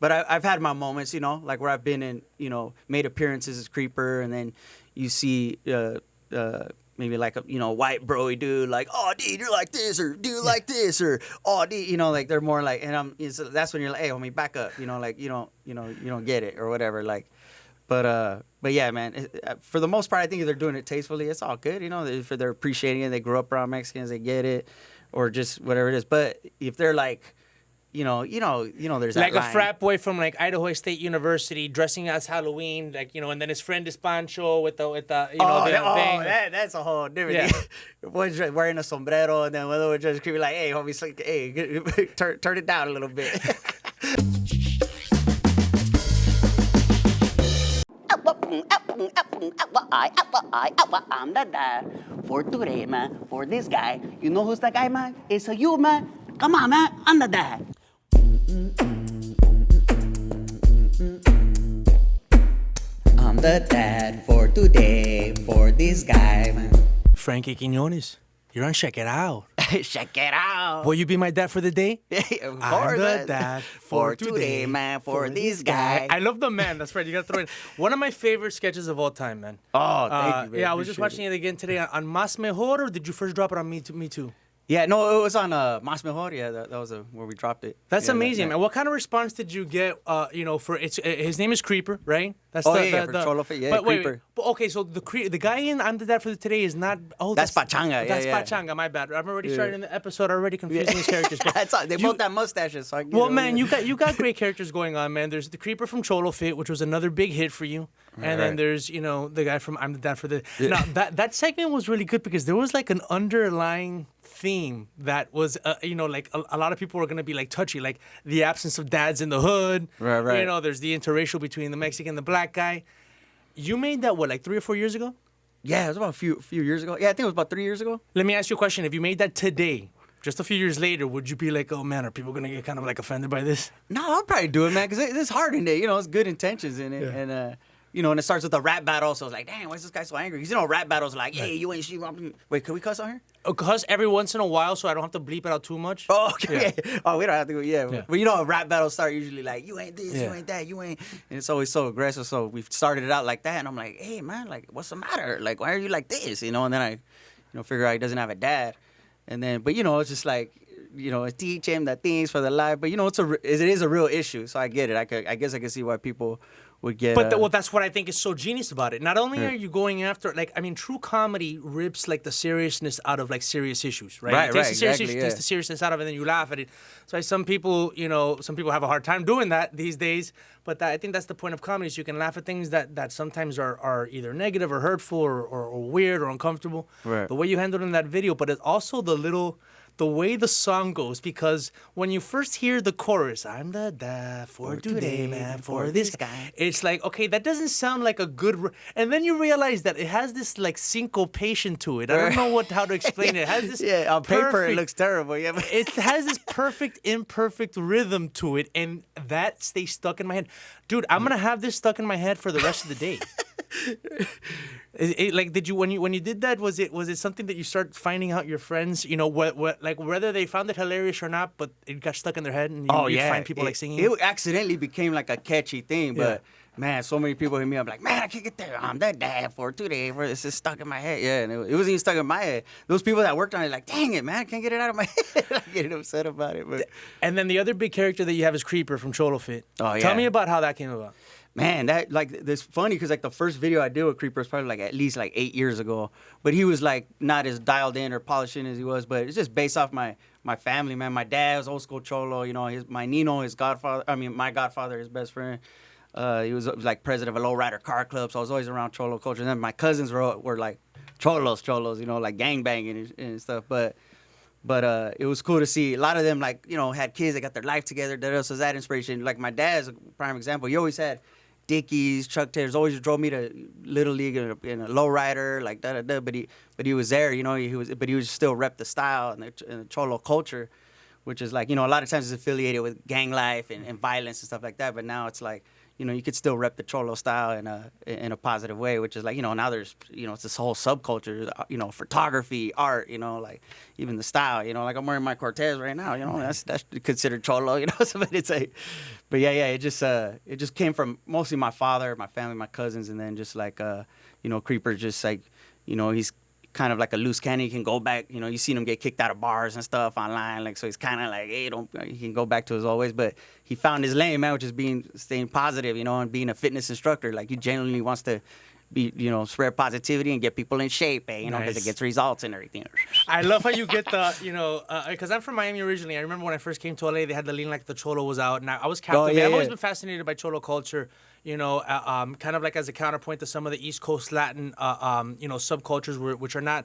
But I've had my moments, you know, like where I've been in, you know, made appearances as Creeper, and then you see maybe like a, you know, white broy dude, like, oh, dude, you're like this, or dude, like this, or oh, dude, you know, like they're more like, and that's when you're like, hey, homie, back up, you know, like you don't get it or whatever, like. But yeah, man, for the most part, I think if they're doing it tastefully, it's all good, you know. If they're appreciating it, they grew up around Mexicans, they get it, or just whatever it is. But if they're like, you know, there's that like line. a frat boy from like Idaho State University dressing as Halloween, like, you know, and then his friend is Pancho with the you know, thing. That's a whole different thing. One's wearing a sombrero, and then one would just be like, hey, homie, like, hey, turn it down a little bit. I'm the dad for today, man. For this guy. You know who's that guy, man? It's a you, man. Come on, man. I'm the dad. I'm the dad for today. For this guy, man. Frankie Quiñones, you're on Checkitow. Check it out. Will you be my dad for the day? Of course, I'm the man. dad For today, man. For this guy. I love the man. That's right. You got to throw in one of my favorite sketches of all time, man. Oh, thank you, man. Yeah, I was just watching it again today on Más Mejor, or did you first drop it on Me Too? Yeah, no, it was on Más Mejor. Yeah, that was where we dropped it. That's yeah, amazing, man. What kind of response did you get? You know, for his name is Creeper, right? That's for Cholofit, yeah, but Creeper. Wait, but okay, so the guy in I'm the Dad for Today is not. Oh, that's Pachanga. That's yeah. Pachanga. My bad. I'm already starting the episode. Already confusing these characters. But That's all. They both have mustaches. So man, you got great characters going on, man. There's the Creeper from Cholofit, which was another big hit for you, and then there's, you know, the guy from I'm the Dad for the. Now that segment was really good because there was like an underlying theme that was, you know, like a lot of people were gonna be like touchy, like the absence of dads in the hood. Right. You know, there's the interracial between the Mexican and the black guy. You made that, what, like 3 or 4 years ago? Yeah, it was about a few years ago. Yeah, I think it was about 3 years ago. Let me ask you a question. If you made that today, just a few years later, would you be like, oh man, are people gonna get kind of like offended by this? No, I'll probably do it, man, because it's hard in it. You know, it's good intentions in it, and you know, and it starts with a rap battle. So it's like, damn, why is this guy so angry? Because, you know, rap battles are like, hey, you ain't shit. Wait, can we cuss on here? Cuss every once in a while, so I don't have to bleep it out too much. Oh, okay. Yeah. Oh, we don't have to go. Yeah. But you know, rap battles start usually like, you ain't this, you ain't that, you ain't. And it's always so aggressive. So we started it out like that, and I'm like, hey, man, like, what's the matter? Like, why are you like this? You know, and then I, you know, figure out he doesn't have a dad, and then, but you know, it's just like, you know, teach him the things for the life. But you know, it is a real issue. So I get it. I guess I can see why people would get. But well, that's what I think is so genius about it. Not only are you going after, like, I mean, true comedy rips like the seriousness out of like serious issues, right? It takes the serious issue, takes the seriousness out of it, and then you laugh at it. So some people, you know, have a hard time doing that these days. But I think that's the point of comedy: is you can laugh at things that sometimes are either negative or hurtful or weird or uncomfortable. Right. The way you handled it in that video, but it's also the way the song goes, because when you first hear the chorus, I'm the dad for today, man, for this guy, it's like, okay, that doesn't sound like a good, and then you realize that it has this like syncopation to it. I don't know how to explain it. It has this on paper it looks terrible. Yeah, but it has this perfect, imperfect rhythm to it, and that stays stuck in my head. Dude, I'm gonna have this stuck in my head for the rest of the day. Like, did you when you did that, was it something that you start finding out your friends, you know, what like whether they found it hilarious or not, but it got stuck in their head, and you find people like singing it accidentally became like a catchy thing, but man, so many people hit me up like, man, I can't get there. I'm that dad for today. It's just stuck in my head. Yeah, and it wasn't even stuck in my head. Those people that worked on it like, dang it, man, I can't get it out of my head. I get upset about it. But and then the other big character that you have is Creeper from Cholofit. Oh yeah. Tell me about how that came about. Man, that like it's funny because like the first video I did with Creeper was probably like at least like 8 years ago, but he was like not as dialed in or polished in as he was. But it's just based off my family, man. My dad was old school Cholo, you know. My Nino, my godfather, his best friend. He was like president of a lowrider car club, so I was always around Cholo culture. And then my cousins were like cholos, you know, like gangbanging and stuff. But it was cool to see a lot of them, like, you know, had kids that got their life together. So that inspiration, like my dad's a prime example. He always had Dickies, Chuck Taylors, always drove me to Little League in a lowrider, like da. But he was there, you know. But he was still rep the style and the Cholo culture, which is like, you know, a lot of times it's affiliated with gang life and violence and stuff like that. But now it's like, you know, you could still rep the Cholo style in a positive way, which is like, you know, now there's, you know, it's this whole subculture, you know, photography, art, you know, like even the style, you know, like I'm wearing my Cortez right now, you know, that's considered Cholo, you know, so it's like, but yeah, it just came from mostly my father, my family, my cousins, and then just like, you know, Creeper just like, you know, he's kind of like a loose cannon. He can go back, you know, you seen him get kicked out of bars and stuff online, like, so he's kind of like, hey, he can go back to his old ways, but he found his lane, man, which is staying positive, you know, and being a fitness instructor. Like, he genuinely wants to be, you know, spread positivity and get people in shape, you know, because it gets results and everything. I love how you get the, you know, because I'm from Miami originally. I remember when I first came to LA, they had the lean like the Cholo was out, and I was captivated. I've always been fascinated by Cholo culture, you know, kind of like as a counterpoint to some of the East Coast Latin, you know, subcultures which are not.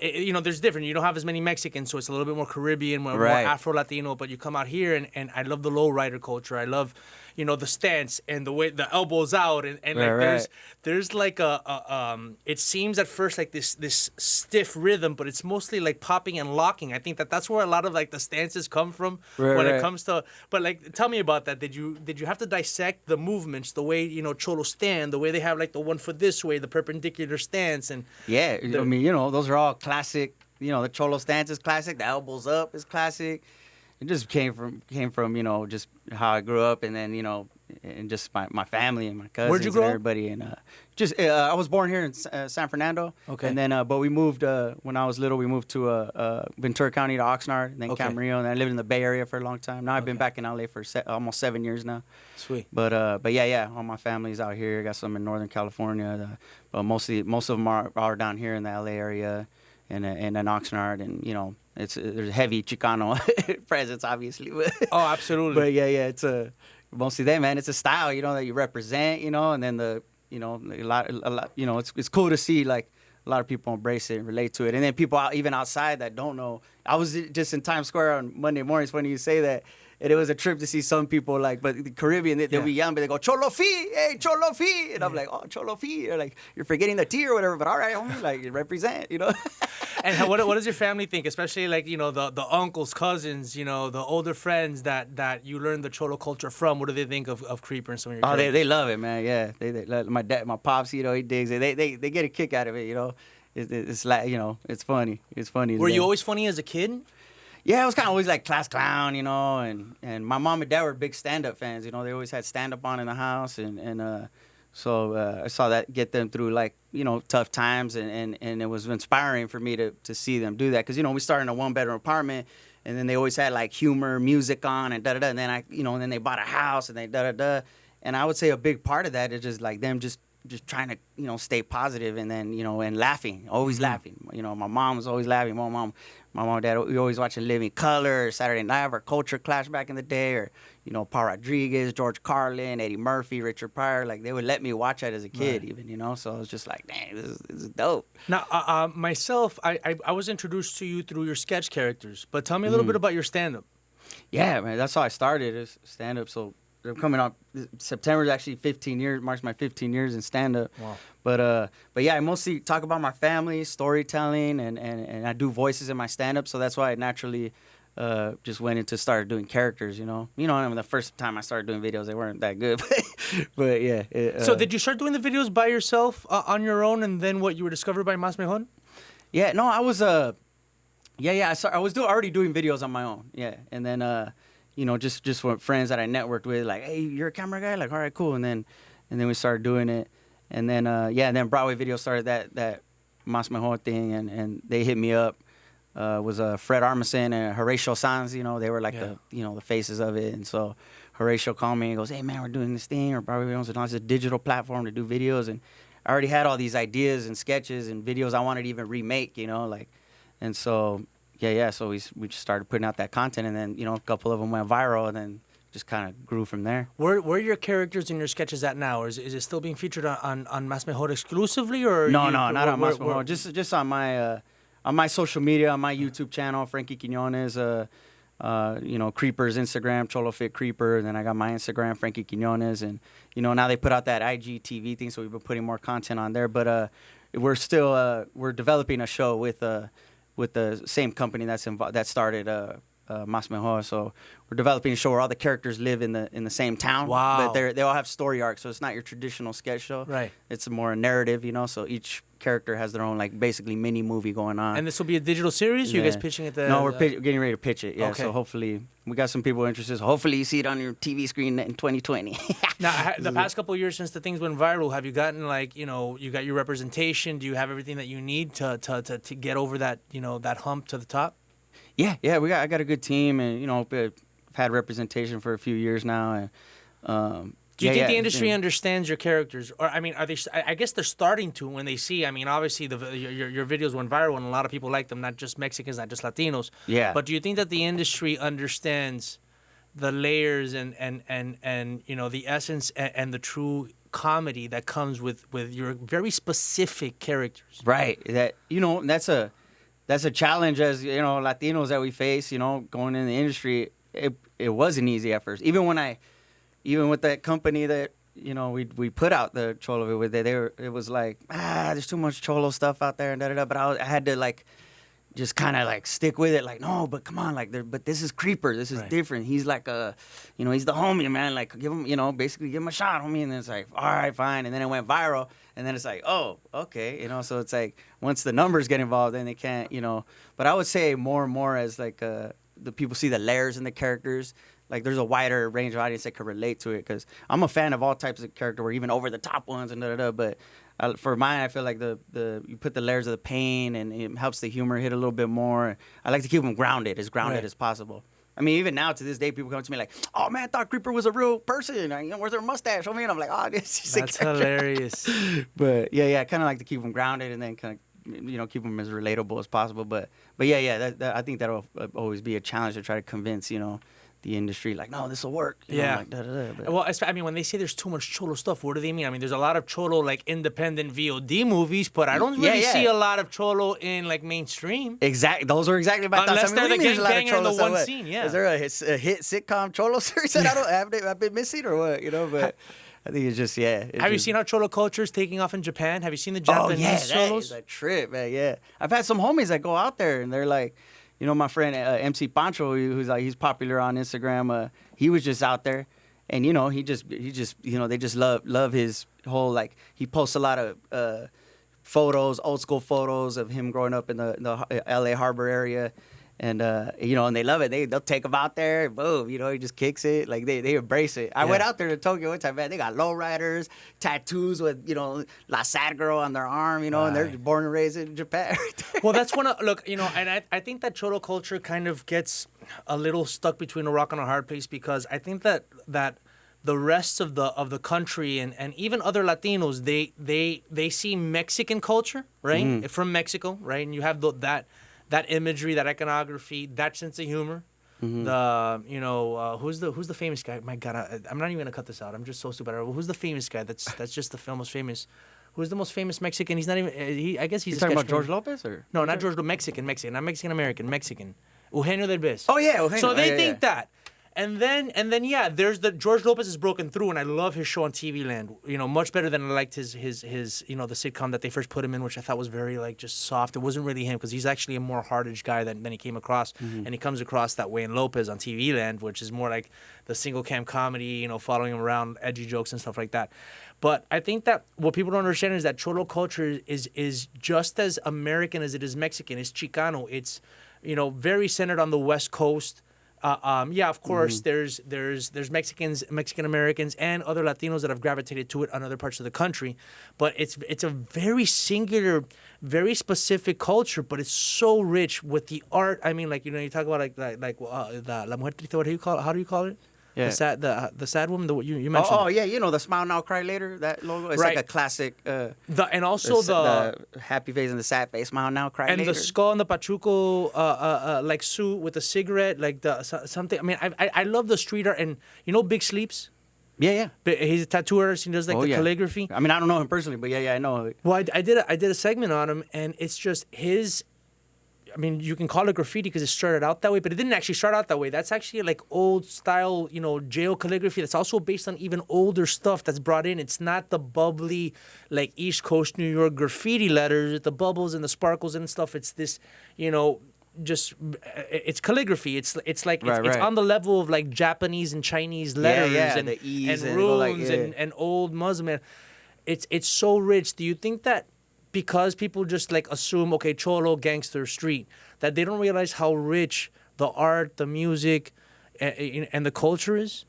You know, there's different. You don't have as many Mexicans, so it's a little bit more Caribbean, more Afro-Latino. But you come out here, and I love the lowrider culture. I love, you know, the stance and the way the elbows out, and like there's like it seems at first like this stiff rhythm, but it's mostly like popping and locking. I think that's where a lot of like the stances come from when it comes to. But like, tell me about that. Did you have to dissect the movements, the way, you know, Cholo stand, the way they have like the 1 foot this way, the perpendicular stance, and I mean, you know, those are all classic. You know, the Cholo stance is classic. The elbows up is classic. It just came from, you know, just how I grew up, and then, you know, and just my family and my cousins. Where'd you grow and everybody up? And I was born here in San Fernando. Okay. And then but we moved when I was little. We moved to Ventura County to Oxnard, and then Camarillo, and I lived in the Bay Area for a long time. Now I've been back in LA for almost 7 years now. Sweet. But yeah, all my family's out here. I got some in Northern California, but most of them are down here in the LA area. And in Oxnard, and, you know, there's a heavy Chicano presence, obviously. Oh, absolutely. But yeah, it's mostly them, man. It's a style, you know, that you represent, you know, and then you know, a lot, you know, it's cool to see like a lot of people embrace it and relate to it, and then people even outside that don't know. I was just in Times Square on Monday mornings when you say that. And it was a trip to see some people, like, but the Caribbean, they'll be young, but they go, Cholofit, hey, Cholofit. And I'm like, oh, Cholofit. They're like, you're forgetting the T or whatever, but all right, homie, like, you represent, you know? And what does your family think, especially, like, you know, the uncles, cousins, you know, the older friends that you learned the Cholo culture from? What do they think of Creeper and some of your characters? They love it, man, yeah. They my dad, my pops, you know, he digs it. They get a kick out of it, you know? It's like, you know, it's funny. It's funny. Were you always funny as a kid? Yeah, I was kind of always like class clown, you know, and my mom and dad were big stand-up fans, you know. They always had stand-up on in the house, and so I saw that get them through, like, you know, tough times, and it was inspiring for me to see them do that, because, you know, we started in a one-bedroom apartment, and then they always had, like, humor, music on, and da-da-da, and then and then they bought a house, and they da-da-da, and I would say a big part of that is just, like, them just trying to, you know, stay positive, and then, you know, and laughing, always laughing. You know, my mom was always laughing. My mom and dad, we always watching Living Color, Saturday Night, or Culture Clash back in the day, or, you know, Paul Rodriguez, George Carlin, Eddie Murphy, Richard Pryor. Like, they would let me watch that as a kid, even, you know. So I was just like, dang, this is dope. Now, myself, I was introduced to you through your sketch characters, but tell me a little bit about your stand-up. Yeah, man, that's how I started, is stand-up. So I'm coming up. September is actually 15 years. Marks my 15 years in stand-up. Wow. But yeah, I mostly talk about my family, storytelling, and I do voices in my stand-up. So that's why I naturally just went into started doing characters. You know, I mean, the first time I started doing videos, they weren't that good. but yeah. So did you start doing the videos by yourself on your own, and then what, you were discovered by Mas Mejor? Yeah. No, I was I was already doing videos on my own. Yeah, and then. You know, just with friends that I networked with, like, hey, you're a camera guy? Like, all right, cool. And then we started doing it. And then, and then Broadway Video started that Mas Mejor thing, and they hit me up. Was Fred Armisen and Horatio Sanz, you know, they were like the faces of it. And so Horatio called me and goes, hey, man, we're doing this thing, or Broadway Video, and it's a digital platform to do videos. And I already had all these ideas and sketches and videos I wanted to even remake, you know, like, and so... Yeah. So we just started putting out that content, and then, you know, a couple of them went viral, and then just kind of grew from there. Where are your characters and your sketches at now? Or is it still being featured on Mas Mejor exclusively, or no, not on Mas Mejor. Just on my social media, on my YouTube channel, Frankie Quiñones. You know, Creeper's Instagram, Cholofit Creeper. And then I got my Instagram, Frankie Quiñones, and, you know, now they put out that IGTV thing, so we've been putting more content on there. But we're still we're developing a show with the same company that started Mas Mejor. So we're developing a show where all the characters live in the same town. Wow. But they all have story arcs, so it's not your traditional sketch show. Right. It's more a narrative, you know. So each character has their own like basically mini movie going on. And this will be a digital series? Or you guys pitching it? No, we're getting ready to pitch it. Yeah. Okay. So hopefully we got some people interested. So hopefully you see it on your TV screen in 2020. Now, the past couple of years since the things went viral, have you gotten like, you know, you got your representation? Do you have everything that you need to get over that, you know, that hump to the top? Yeah. I got a good team, and you know, I've had representation for a few years now, and do you think the industry understands your characters, or I mean, are they? I guess they're starting to when they see. I mean, obviously your videos went viral, and a lot of people like them, not just Mexicans, not just Latinos. Yeah. But do you think that the industry understands the layers and you know the essence and the true comedy that comes with your very specific characters? Right. That, you know, that's a challenge as, you know, Latinos that we face, you know, going in the industry. It wasn't easy at first. Even with that company that, you know, we put out the Cholo with it was like, there's too much Cholo stuff out there and da-da-da. But I had to like just kind of like stick with it, like, no, but come on, like, but this is Creeper, this is different. He's like you know, he's the homie, man. Like, give him, you know, basically give him a shot, homie. And then it's like, all right, fine. And then it went viral, and then it's like, oh, okay, you know. So it's like once the numbers get involved, then they can't, you know. But I would say more and more as like the people see the layers in the characters. Like, there's a wider range of audience that could relate to it, because I'm a fan of all types of character, or even over the top ones and da-da-da. But for mine, I feel like you put the layers of the pain, and it helps the humor hit a little bit more. I like to keep them grounded as possible. I mean, even now to this day, people come to me like, "Oh man, I thought Creeper was a real person. You know, where's their mustache?" I mean, I'm like, "Oh, this is that's hilarious." But yeah, I kind of like to keep them grounded, and then kind of, you know, keep them as relatable as possible. But yeah, I think that'll always be a challenge to try to convince, you know, the industry, like, no, this will work. You know, like, da-da-da. Well, I mean, when they say there's too much Cholo stuff, what do they mean? I mean, there's a lot of Cholo, like, independent VOD movies, but I don't really see a lot of Cholo in, like, mainstream. Exactly. Those are exactly my thoughts. Unless they're the gangbanger in the one scene, yeah. Is there a hit sitcom Cholo series that I've been missing, or what? You know, but I think it's just, Have you seen how Cholo culture is taking off in Japan? Have you seen the Japanese Cholos? That is a trip, man, yeah. I've had some homies that go out there, and they're like, you know, my friend MC Pancho, who's like, he's popular on Instagram. He was just out there, and you know, he just you know, they just love his whole, like, he posts a lot of photos, old school photos of him growing up in the LA Harbor area, and you know, and they love it. They'll take him out there, boom, you know, he just kicks it, like they embrace it. I went out there to Tokyo one time, man. They got lowriders, tattoos with, you know, La Sad Girl on their arm, you know, and they're born and raised in Japan. Well, that's one of, look, you know, and I think that Cholo culture kind of gets a little stuck between a rock and a hard place, because I think that the rest of the country and even other Latinos, they see Mexican culture, right, from Mexico, right, and you have that imagery, that iconography, that sense of humor. The, you know, who's the famous guy? My God, I'm not even gonna cut this out. I'm just so stupid. Who's the famous guy? That's just the most famous. Who's the most famous Mexican? He's not even. I guess he's. You talking about George Lopez, or no? Not George. Mexican, not Mexican American. Mexican. Eugenio Derbez. Oh yeah, Eugenio. So they think that. And then yeah, there's the George Lopez has broken through, and I love his show on TV Land. You know, much better than I liked his you know, the sitcom that they first put him in, which I thought was very, like, just soft. It wasn't really him, because he's actually a more hard-edged guy than he came across, and he comes across that way in Lopez on TV Land, which is more like the single cam comedy, you know, following him around, edgy jokes and stuff like that. But I think that what people don't understand is that Cholo culture is just as American as it is Mexican. It's Chicano. It's, you know, very centered on the West Coast. Yeah, of course, there's Mexicans, Mexican Americans, and other Latinos that have gravitated to it on other parts of the country, but it's a very singular, very specific culture, but it's so rich with the art. I mean, like, you know, you talk about like the La Mujer Triste, what do you call it? How do you call it? Yeah. The sad woman, you mentioned. Oh yeah, you know, the Smile Now Cry Later, that logo. It's like a classic. And also the happy face and the sad face, Smile Now Cry Later. And the skull and the Pachuco like suit with the cigarette, like something. I mean, I love the street art, and you know Big Sleeps. Yeah. But he's a tattoo artist. He does like calligraphy. I mean, I don't know him personally, but yeah, I know. Well, I did a segment on him, and it's just his. I mean, you can call it graffiti because it started out that way, but it didn't actually start out that way. That's actually like old style, you know, jail calligraphy. That's also based on even older stuff that's brought in. It's not the bubbly, like East Coast New York graffiti letters with the bubbles and the sparkles and stuff. It's this, you know, it's calligraphy. It's like it's on the level of like Japanese and Chinese letters and the E's and like, runes and old Muslim. It's so rich. Do you think that because people just like assume, okay, Cholo, gangster, street, that they don't realize how rich the art, the music, and the culture is?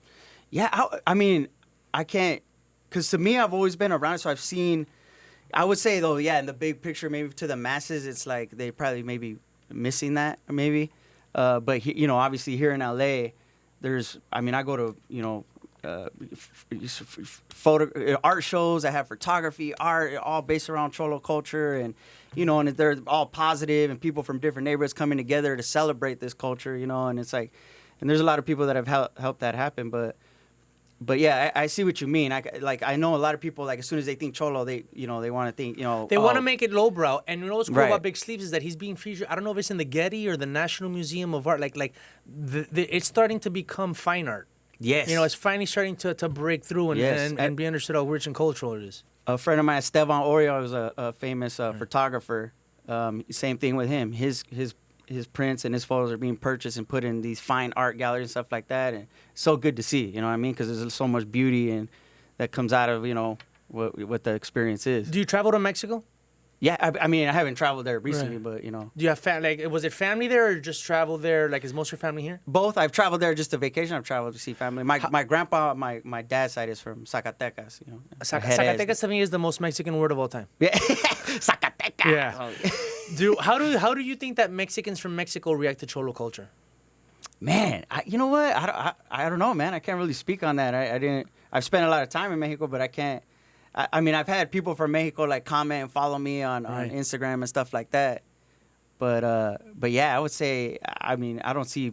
Yeah, I mean, I can't, because to me, I've always been around, so I've seen, I would say, though, yeah, in the big picture, maybe to the masses, it's like they probably maybe missing that, maybe. But, you know, obviously here in L.A., I go to, art shows that have photography, art, all based around Cholo culture, and and they're all positive, and people from different neighborhoods coming together to celebrate this culture, and it's like, and there's a lot of people that have helped that happen, but yeah, I see what you mean. I know a lot of people, like, as soon as they think Cholo, they want to think, they want to make it lowbrow. And you know what's cool Right. about Big Sleeves is that he's being featured. I don't know if it's in the Getty or the National Museum of Art. It's starting to become fine art. Yes. It's finally starting to break through and be understood how rich and cultural it is. A friend of mine, Esteban Oriol, was a famous photographer. Same thing with him. His prints and his photos are being purchased and put in these fine art galleries and stuff like that. And it's so good to see, you know what I mean? Because there's so much beauty and that comes out of, what the experience is. Do you travel to Mexico? Yeah, I mean, I haven't traveled there recently, but, Do you have was it family there or just travel there? Like, is most of your family here? Both. I've traveled there just to vacation. I've traveled to see family. My grandpa, my dad's side is from Zacatecas, Zacatecas to me is the most Mexican word of all time. Yeah. Zacatecas. Yeah. How do you think that Mexicans from Mexico react to Cholo culture? Man, you know what? I don't know, man. I can't really speak on that. I've spent a lot of time in Mexico, but I can't. I mean, I've had people from Mexico like comment and follow me on Instagram and stuff like that. But yeah, I would say, I mean, I don't see.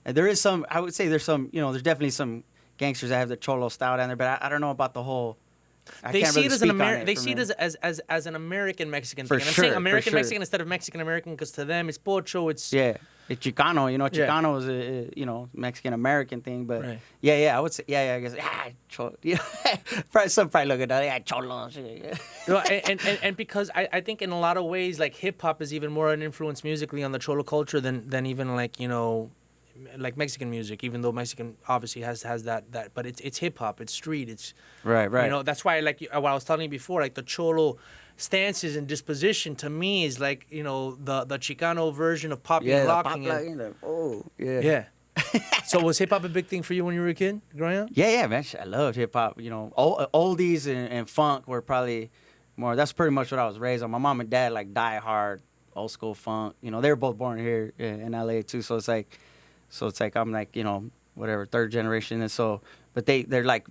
There is some. I would say there's some. There's definitely some gangsters that have the Cholo style down there. But I don't know about the whole. They see it as an American. They see it as an American Mexican thing. And I'm saying American Mexican instead of Mexican American because to them it's pocho. It's It's Chicano, Chicano is a Mexican American thing, but I would say, I guess, Cholo, some probably look at that, Cholo, and because I think in a lot of ways, like hip hop is even more an influence musically on the Cholo culture than even like like Mexican music, even though Mexican obviously has that, but it's hip hop, it's street, it's right. That's why like what I was telling you before, like the Cholo stances and disposition to me is like the Chicano version of popping and locking. Yeah. So was hip hop a big thing for you when you were a kid growing up? Yeah, man. I loved hip hop. Oldies and funk were probably more. That's pretty much what I was raised on. My mom and dad like die hard old school funk. They were both born here in LA too. So it's like I'm like whatever third generation, and so. But they're like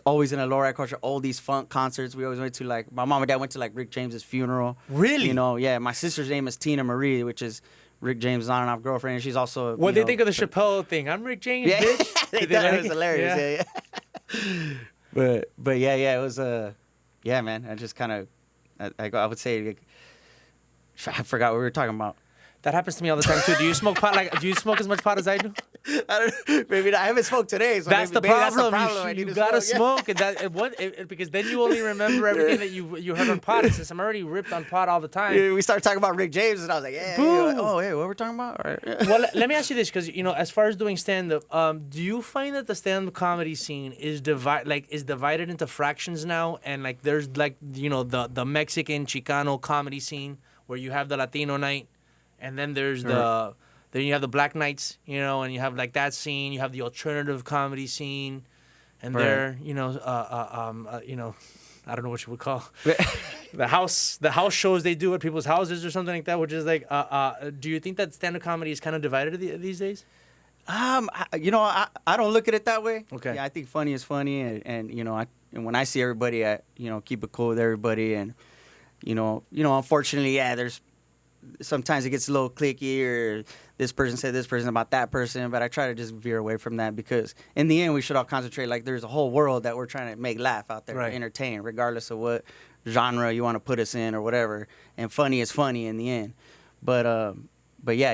always in a low-ride culture. All these funk concerts we always went to. Like my mom and dad went to like Rick James's funeral. Really? Yeah. My sister's name is Tina Marie, which is Rick James' on and off girlfriend. And she's also. What do they think of the Chappelle thing? I'm Rick James, bitch. They thought it was hilarious. Yeah. But it was man. I just kind of I would say like, I forgot what we were talking about. That happens to me all the time too. Do you smoke pot? Do you smoke as much pot as I do? I don't know. Maybe not. I haven't smoked today. So that's the problem. That's the problem. You gotta smoke, and because then you only remember everything that you heard on pot. And since I'm already ripped on pot all the time, we started talking about Rick James, and I was like, boom. What we're talking about? All right. Well, let me ask you this, because as far as doing stand up, do you find that the stand up comedy scene is divided into fractions now, and like there's like the Mexican Chicano comedy scene where you have the Latino night. And then there's then you have the Black Nights, and you have like that scene. You have the alternative comedy scene, and there, I don't know what you would call the house shows they do at people's houses or something like that. Which is like, do you think that stand-up comedy is kind of divided these days? I don't look at it that way. Okay. Yeah, I think funny is funny, and and when I see everybody, I keep it cool with everybody, and unfortunately, there's. Sometimes it gets a little cliquey, or this person said this person about that person, but I try to just veer away from that because in the end we should all concentrate. Like there's a whole world that we're trying to make laugh out there, entertain, regardless of what genre you want to put us in or whatever. And funny is funny in the end. But yeah,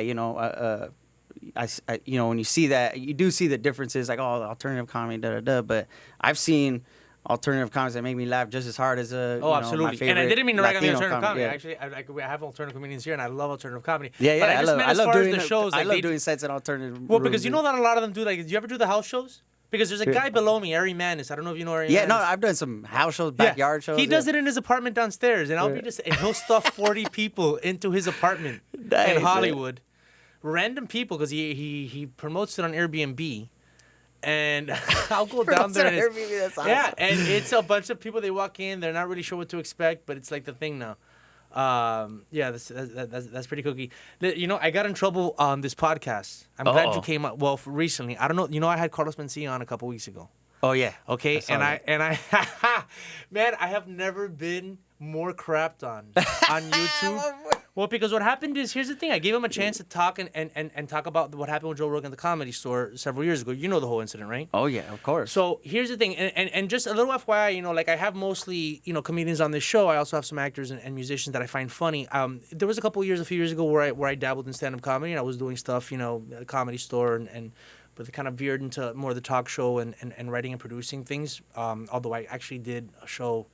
when you see that, you do see the differences, like alternative comedy, But I've seen alternative comics that make me laugh just as hard as absolutely. my favorite And I didn't mean to rag on the Latino alternative comedy. Yeah. Actually, I have alternative comedians here, and I love alternative comedy. Yeah, But I just meant as far as the shows. I like, love doing sets in alternative. Well, because you know that a lot of them do. Like, do you ever do the house shows? Because there's a guy below me, Ari Manis. I don't know if you know Ari Manis. Yeah, no, I've done some house shows, backyard shows. He does it in his apartment downstairs, and he'll stuff 40 people into his apartment in Hollywood. Random people, because he promotes it on Airbnb. And I'll go down there. And that's awesome. Yeah, and it's a bunch of people. They walk in, they're not really sure what to expect, but it's like the thing now. Yeah, that's pretty cookie. You know, I got in trouble on this podcast. I'm glad you came up. Well, recently, I don't know. You know, I had Carlos Mencia on a couple weeks ago. Oh yeah. Okay, I man, I have never been more crapped on YouTube. Well, because what happened is, here's the thing. I gave him a chance to talk and talk about what happened with Joe Rogan at the Comedy Store several years ago. You know the whole incident, right? Oh, yeah, of course. So here's the thing. And just a little FYI, you know, like I have mostly, you know, comedians on this show. I also have some actors and musicians that I find funny. There was a few years ago where I dabbled in stand-up comedy. And I was doing stuff, you know, at the Comedy Store but it kind of veered into more of the talk show and writing and producing things. Although I actually did a show.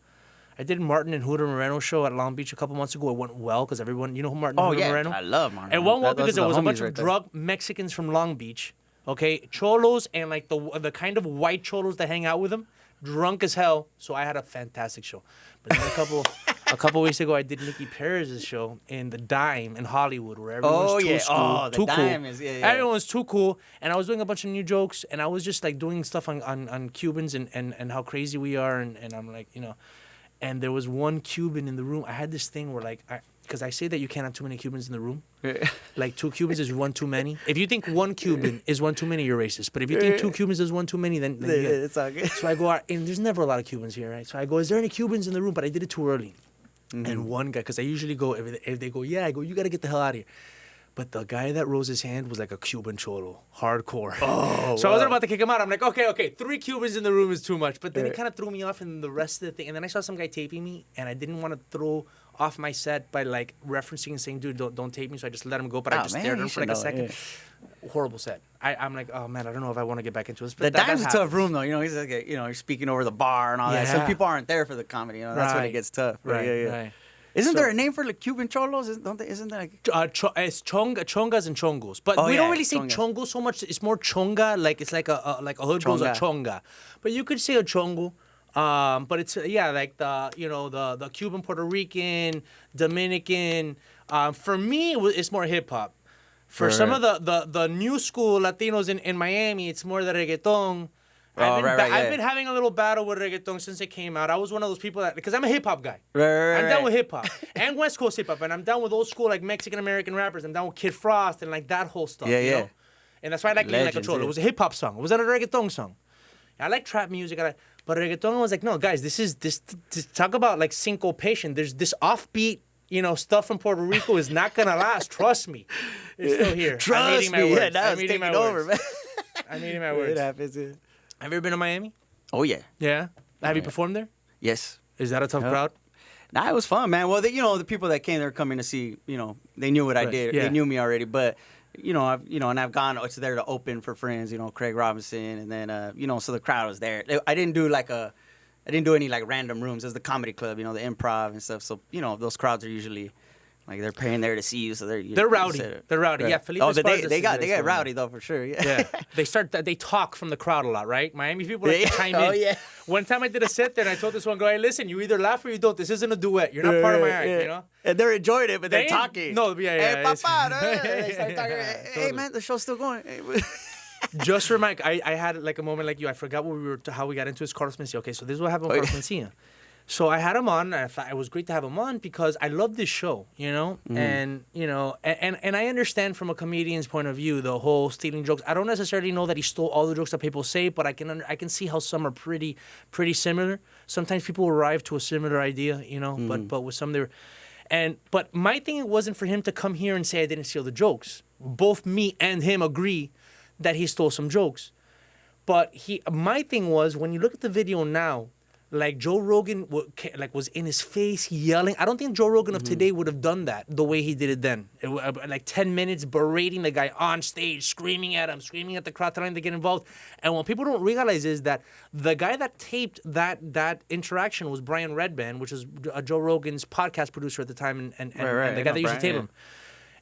I did Martin and Hooter Moreno's show at Long Beach a couple months ago. It went well because everyone, you know who Martin and Hooter Moreno? I love Martin. It went well because there was a bunch of drug Mexicans from Long Beach, okay? Cholos and like the kind of white cholos that hang out with them, drunk as hell. So I had a fantastic show. But then a couple weeks ago, I did Nikki Perez's show in the Dime in Hollywood, where everyone's too cool. Everyone's too cool. And I was doing a bunch of new jokes, and I was just like doing stuff on Cubans and how crazy we are, and I'm like, you know. And there was one Cuban in the room. I had this thing where, like, because I say that you can't have too many Cubans in the room. Like, 2 Cubans is one too many. If you think 1 Cuban is one too many, you're racist. But if you think 2 Cubans is one too many, then it's all good. So I go out, and there's never a lot of Cubans here, right? So I go, is there any Cubans in the room? But I did it too early. Mm-hmm. And one guy, because I usually go, if they go, yeah, I go, you got to get the hell out of here. But the guy that rose his hand was like a Cuban Cholo, hardcore. Oh, so I was about to kick him out. I'm like, okay, 3 Cubans in the room is too much. But then it kind of threw me off in the rest of the thing. And then I saw some guy taping me, and I didn't want to throw off my set by like referencing and saying, dude, don't tape me. So I just let him go. But I just stared at him for like a second. Yeah. Horrible set. I'm like, oh man, I don't know if I want to get back into this. But the Dime's a tough room though. You know, he's like, you know, you're speaking over the bar and all that. Some people aren't there for the comedy. You know, that's when it gets tough. Right. Isn't there a name for like Cuban cholos? Isn't there like... it's chongas and chongos, but we don't really say chongo so much. It's more chonga, like it's like a hood goes a chonga, but you could say a chongo. But it's like the Cuban, Puerto Rican, Dominican. For me, it's more hip hop. For some of the new school Latinos in Miami, it's more the reggaeton. I've been having a little battle with reggaeton since it came out. I was one of those people that, because I'm a hip hop guy. I'm down with hip hop and West Coast hip hop, and I'm down with old school like Mexican American rappers. I'm down with Kid Frost and like that whole stuff. You know? And that's why I like Lean Like a Cholo. It was a hip hop song. It wasn't a reggaeton song. I like trap music, but reggaeton was like, no, guys, this talk about like syncopation. There's this offbeat. You know, stuff from Puerto Rico is not gonna last. Trust me, it's still here. Trust me. Yeah, now it's taking over, man. I'm eating my words. It happens. Yeah. Have you ever been to Miami? Oh, yeah. Yeah? Have you performed there? Yes. Is that a tough crowd? Nah, it was fun, man. Well, the people that came there coming to see, you know, they knew what I did. Yeah. They knew me already. But, I've gone to there to open for friends, you know, Craig Robinson. And then, so the crowd was there. I didn't do any, like, random rooms. It was the comedy club, you know, the improv and stuff. So, you know, those crowds are usually... Like they're paying there to see you, so they're rowdy. They're rowdy. Right. Yeah, Felipe they get rowdy though for sure. Yeah. They talk from the crowd a lot, right? Miami people like to chime in. Oh yeah. One time I did a set there, and I told this one guy, "Hey, listen, you either laugh or you don't. This isn't a duet. You're not part of my act, you know." And they're enjoying it, but they're talking. No, Hey, papa, they start talking. Hey, man, the show's still going. Just for Mike, I had like a moment like you. I forgot how we got into this. Carlos Mencia. Okay, so this is what happened with Carlos Mencia. So I had him on. I thought it was great to have him on because I love this show, you know, and I understand from a comedian's point of view the whole stealing jokes. I don't necessarily know that he stole all the jokes that people say, but I can see how some are pretty similar. Sometimes people arrive to a similar idea, you know, but with some but my thing wasn't for him to come here and say I didn't steal the jokes. Both me and him agree that he stole some jokes, but my thing was when you look at the video now. like Joe Rogan was in his face yelling. I don't think Joe Rogan of today would have done that the way he did it then. Like 10 minutes berating the guy on stage, screaming at him, screaming at the crowd, trying to get involved. And what people don't realize is that the guy that taped that interaction was Brian Redband, which was Joe Rogan's podcast producer at the time, and the guy that used to tape him.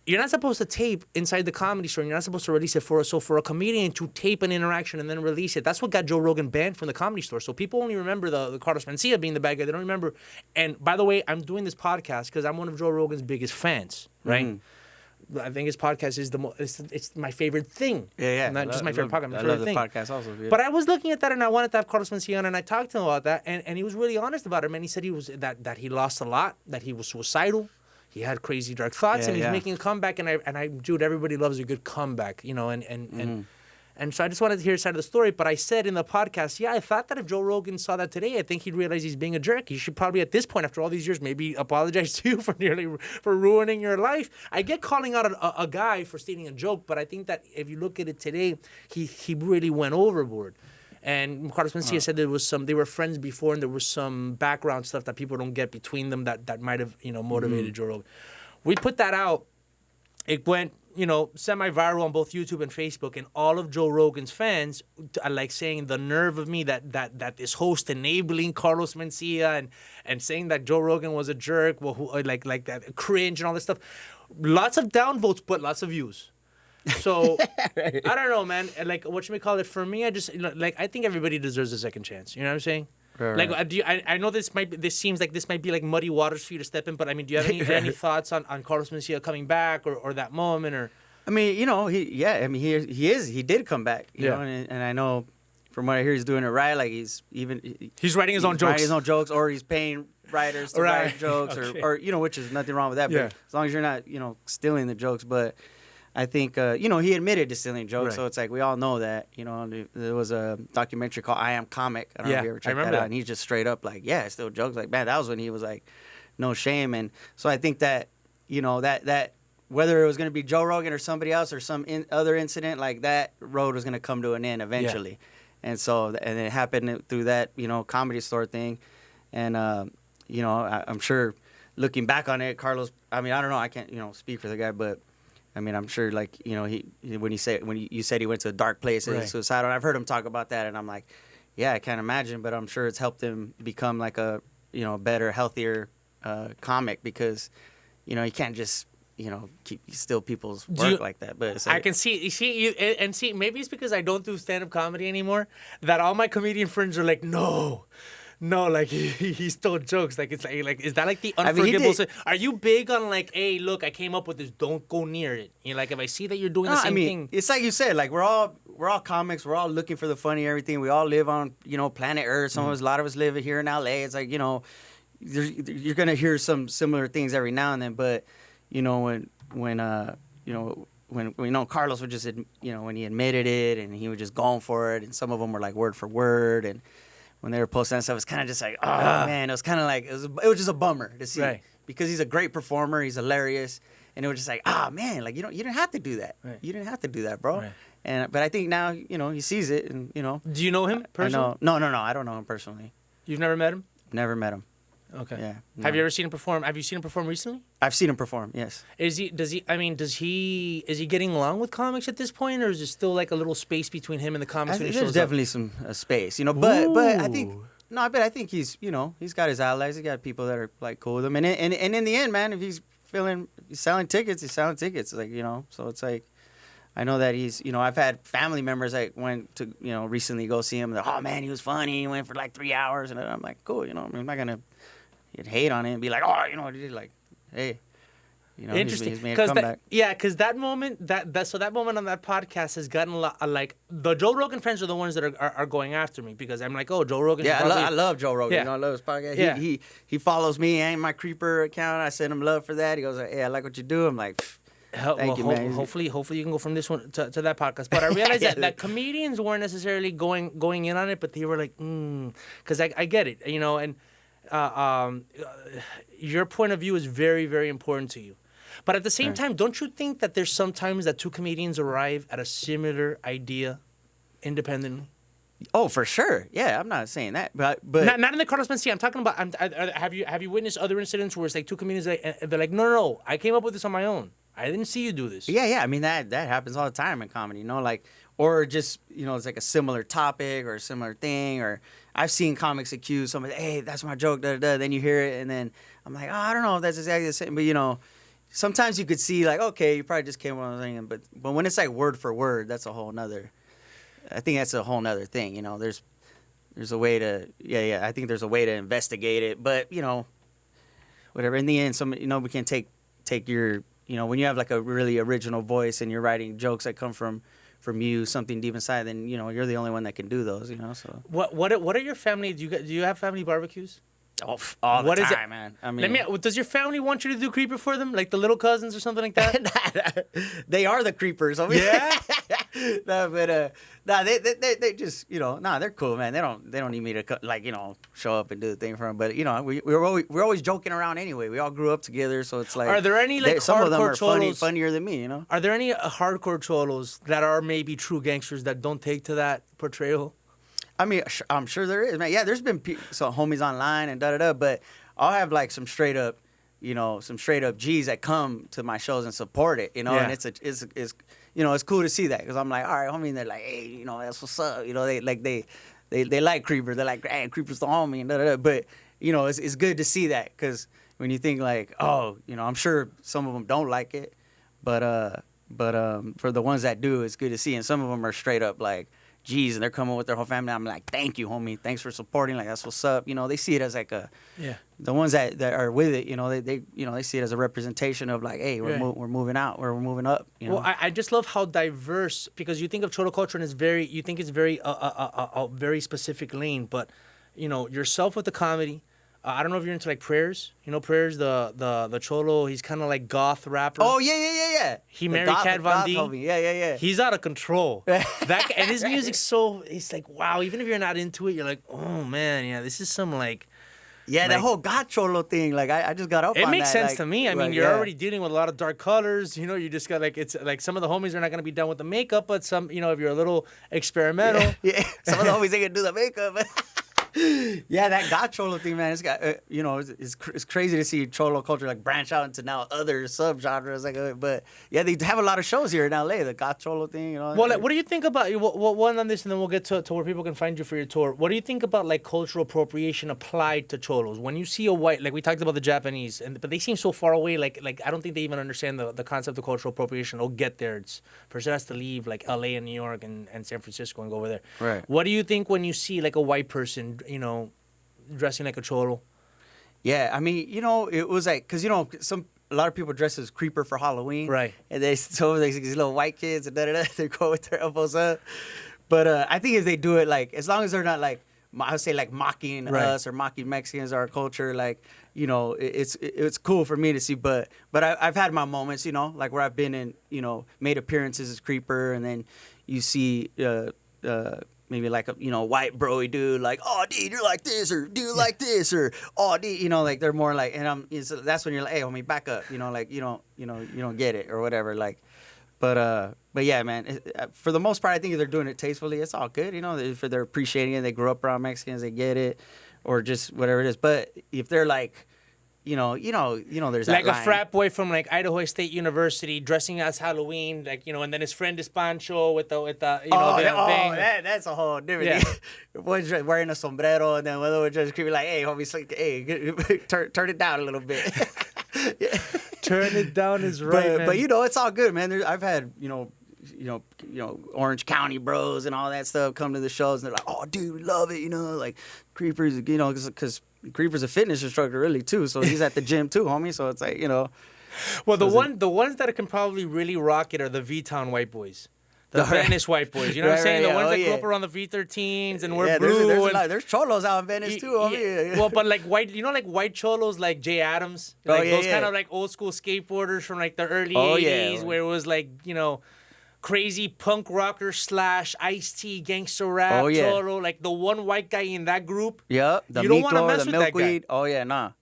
You're not supposed to tape inside the Comedy Store. And you're not supposed to release it for a comedian to tape an interaction and then release it. That's what got Joe Rogan banned from the Comedy Store. So people only remember the Carlos Mencia being the bad guy. They don't remember. And by the way, I'm doing this podcast because I'm one of Joe Rogan's biggest fans, right? I think his podcast is it's my favorite thing. Yeah. Not just my favorite podcast. I love the podcast also. Yeah. But I was looking at that and I wanted to have Carlos Mencia on and I talked to him about that and he was really honest about it. Man, he said he was that he lost a lot, that he was suicidal. He had crazy dark thoughts, and he's making a comeback. And dude, everybody loves a good comeback, you know. And so I just wanted to hear his side of the story. But I said in the podcast, I thought that if Joe Rogan saw that today, I think he'd realize he's being a jerk. He should probably, at this point, after all these years, maybe apologize to you for ruining your life. I get calling out a guy for stating a joke, but I think that if you look at it today, he really went overboard. And Carlos Mencia said they were friends before, and there was some background stuff that people don't get between them that might have, motivated Joe Rogan. We put that out. It went, semi-viral on both YouTube and Facebook, and all of Joe Rogan's fans are like saying the nerve of me that this host enabling Carlos Mencia and saying that Joe Rogan was a jerk, like that cringe and all this stuff. Lots of downvotes, but lots of views. So I don't know, man. Like whatchamacallit, for me, I just I think everybody deserves a second chance. You know what I'm saying? Right. Like I know this seems like this might be like muddy waters for you to step in, but I mean, do you have any thoughts on Carlos Mencia coming back or that moment or? I mean, he did come back. You know, and I know from what I hear, he's doing it right. Like he's writing his own jokes. Writing his own jokes, or he's paying writers to write jokes, or which is nothing wrong with that. But as long as you're not stealing the jokes, but. I think, he admitted to stealing jokes, so it's like we all know that. There was a documentary called I Am Comic. I don't know if you ever checked that out. And he's just straight up like, I still jokes. Like, man, that was when he was like, no shame. And so I think that, that whether it was going to be Joe Rogan or somebody else or some other incident, like that road was going to come to an end eventually. Yeah. And so, and it happened through that, Comedy Store thing. And, I'm sure looking back on it, Carlos, I mean, I don't know, I can't, speak for the guy, but. I mean, I'm sure, like, when you said he went to a dark place and suicidal, and I've heard him talk about that, and I'm like, I can't imagine, but I'm sure it's helped him become like a, better, healthier comic because, he can't just, steal people's work like that. But it's like, I can see, maybe it's because I don't do stand-up comedy anymore that all my comedian friends are like, No, like he stole jokes. Like it's like is that like the unforgivable? Are you big on like, hey, look, I came up with this. Don't go near it. Like if I see that you're doing the same thing. It's like you said. Like we're all comics. We're all looking for the funny. Everything. We all live on planet Earth. A lot of us live here in LA. It's like you're gonna hear some similar things every now and then. But when Carlos would just when he admitted it and he was just going for it, and some of them were like word for word and. When they were posting that stuff, it's kind of just like, man, it was kind of like, it was just a bummer to see. Right. Because he's a great performer, he's hilarious, and it was just like, man, like, you didn't have to do that. Right. You didn't have to do that, bro. Right. But I think now, he sees it, and, Do you know him personally? No, I don't know him personally. You've never met him? Never met him. Okay. Yeah. No. Have you ever seen him perform? Have you seen him perform recently? I've seen him perform. Yes. Is he getting along with comics at this point, or is there still like a little space between him and the comics? There's definitely some space, but I think I think he's he's got his allies. He's got people that are like cool with him, and in the end, man, if he's selling tickets, he's selling tickets. Like so it's like. I know that he's, I've had family members that went to, recently go see him. They're, oh, man, he was funny. He went for like 3 hours. And I'm like, cool, I'm not going to hate on it and be like, oh, what he did? Like, hey, interesting. He's made a comeback. Because that moment, that moment on that podcast has gotten a lot, like, the Joe Rogan fans are the ones that are going after me because I'm like, oh, Joe Rogan. Yeah, I love Joe Rogan. I love his podcast. Yeah. He follows me and my Creeper account. I send him love for that. He goes, hey, I like what you do. I'm like, thank you, man. Hopefully you can go from this one to that podcast. But I realized that comedians weren't necessarily going in on it, but they were like, because I get it, and your point of view is very, very important to you. But at the same time, don't you think that there's sometimes that two comedians arrive at a similar idea independently? Oh, for sure. Yeah, I'm not saying that, but Not in the Carlos Mencia. I'm talking about. Have you witnessed other incidents where it's like two comedians they're like, no, I came up with this on my own. I didn't see you do this. yeah. I mean that happens all the time in comedy. You know, like or just it's like a similar topic or a similar thing. Or I've seen comics accuse somebody, hey, that's my joke. Da, da, da. Then you hear it, and then I'm like, oh, I don't know if that's exactly the same. But sometimes you could see like, okay, you probably just came up with something. But when it's like word for word, that's a whole nother. I think that's a whole nother thing. There's a way to I think there's a way to investigate it, but whatever. In the end, we can take your when you have like a really original voice and you're writing jokes that come from you, something deep inside, then you're the only one that can do those. So what are your family? Do you have family barbecues? All the time, man. I mean, does your family want you to do creeper for them, like the little cousins or something like that? They are the creepers. I mean, yeah. No, but they just they're cool, man. They don't need me to show up and do the thing for them. But we're always joking around anyway. We all grew up together, so it's like. Are there any like some hardcore of them are cholos, funnier than me? Are there any hardcore cholos that are maybe true gangsters that don't take to that portrayal? I mean, I'm sure there is, man. Yeah, there's been some homies online and da-da-da, but I'll have like some straight up G's that come to my shows and support it, Yeah. and it's cool to see that because I'm like, all right, homie, and they're like, hey, that's what's up, they like Creeper, they're like, hey, Creeper's the homie and da-da-da, but it's good to see that because when you think like, oh, I'm sure some of them don't like it, but for the ones that do, it's good to see, and some of them are straight up like. Geez, and they're coming with their whole family. I'm like, thank you, homie. Thanks for supporting. Like, that's what's up. They see it as like the ones that are with it. They see it as a representation of like, hey, we're moving out, we're moving up. Well, I just love how diverse because you think of Cholo culture and it's very a very specific lane, but yourself with the comedy. I don't know if you're into like Prayers. Prayers, the Cholo. He's kind of like goth rapper. Oh yeah. He married Kat Von D. Yeah. He's out of control. And his music's it's like wow. Even if you're not into it, you're like, oh man, yeah, this is some like. Yeah, that whole God Cholo thing. Like I just got up on that. It makes sense like, to me. I mean, you're already dealing with a lot of dark colors. You just got like it's like some of the homies are not gonna be done with the makeup, but some if you're a little experimental. Yeah. Some of the homies ain't gonna do the makeup. Yeah, that God Cholo thing, man. It's got it's crazy to see Cholo culture like branch out into now other subgenres. Like, but yeah, they have a lot of shows here in LA. The God Cholo thing, Well, like, what do you think about one on this, and then we'll get to where people can find you for your tour. What do you think about like cultural appropriation applied to Cholos? When you see a white, like we talked about the Japanese, but they seem so far away. Like I don't think they even understand the concept of cultural appropriation. They'll get there. It's first it has to leave like LA and New York and San Francisco and go over there. Right. What do you think when you see like a white person? Dressing like a Cholo. Yeah, I mean, it was like, because, a lot of people dress as Creeper for Halloween. Right. And these little white kids and da-da-da, they go with their elbows up. But I think if they do it, like, as long as they're not, like, I would say, like, mocking us or mocking Mexicans or our culture, like, it's cool for me to see. But I've had my moments, like where I've been in, made appearances as Creeper, and then you see, maybe like a white broy dude like, oh dude, you're like this, or dude like this, or oh dude, like they're more like, and that's when you're like, hey homie, back up, like you don't get it or whatever, like, but yeah, man, for the most part I think if they're doing it tastefully, it's all good, if they're appreciating it, they grew up around Mexicans, they get it, or just whatever it is. But if they're like, there's that like line. A frat boy from like Idaho State University dressing as Halloween, like and then his friend is Pancho with the thing. That's a whole different thing. Boy's wearing a sombrero, and then one of them just creepy like, hey homie, like, hey, turn it down a little bit. Turn it down is right, man. But it's all good, man. I've had Orange County bros and all that stuff come to the shows, and they're like, oh dude, we love it, like Creepers, because Creeper's a fitness instructor really too, so he's at the gym too, homie. So it's like, Well, the ones that can probably really rock it are the V-Town white boys. The Venice white boys. You know what I'm saying? The ones that grew up around the V13s and wear blue. There's Cholos out in Venice too, homie. Yeah. Well, but like white, like white Cholos like Jay Adams. Like those kind of like old school skateboarders from like the early 80s where it was like, crazy punk rocker / Ice-T gangster rap Cholo, like the one white guy in that group. Yep. You don't want to mess with that guy. Oh yeah, nah.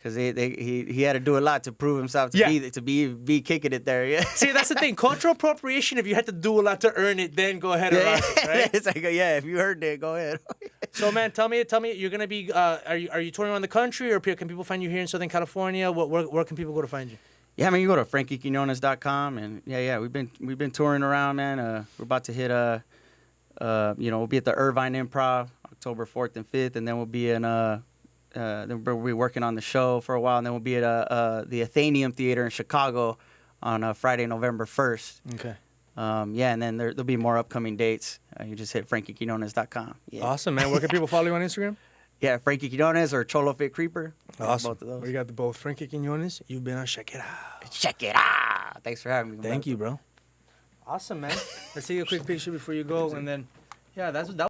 because he had to do a lot to prove himself to be kicking it there. Yeah. See, that's the thing. Cultural appropriation. If you had to do a lot to earn it, then go ahead and rock it, right? It's like, if you heard it, go ahead. So, man, tell me, you're gonna be. Are you touring around the country, or can people find you here in Southern California? Where can people go to find you? Yeah, man, you go to frankiequiñones.com, and we've been touring around, man. We're about to hit we'll be at the Irvine Improv October 4th and 5th, and then we'll be in then we'll be working on the show for a while, and then we'll be at the Athenaeum Theater in Chicago on Friday, November 1st. Okay. And then there'll be more upcoming dates. You just hit frankiequiñones.com. Yeah. Awesome, man. Where can people follow you on Instagram? Yeah, Frankie Quiñones or Cholofit Creeper. Awesome. Both of those. We got both. Frankie Quiñones. You've been on Check It Out. Check it out. Thanks for having me. Thank you, bro. Awesome, man. Let's take a quick picture before you go, and then, that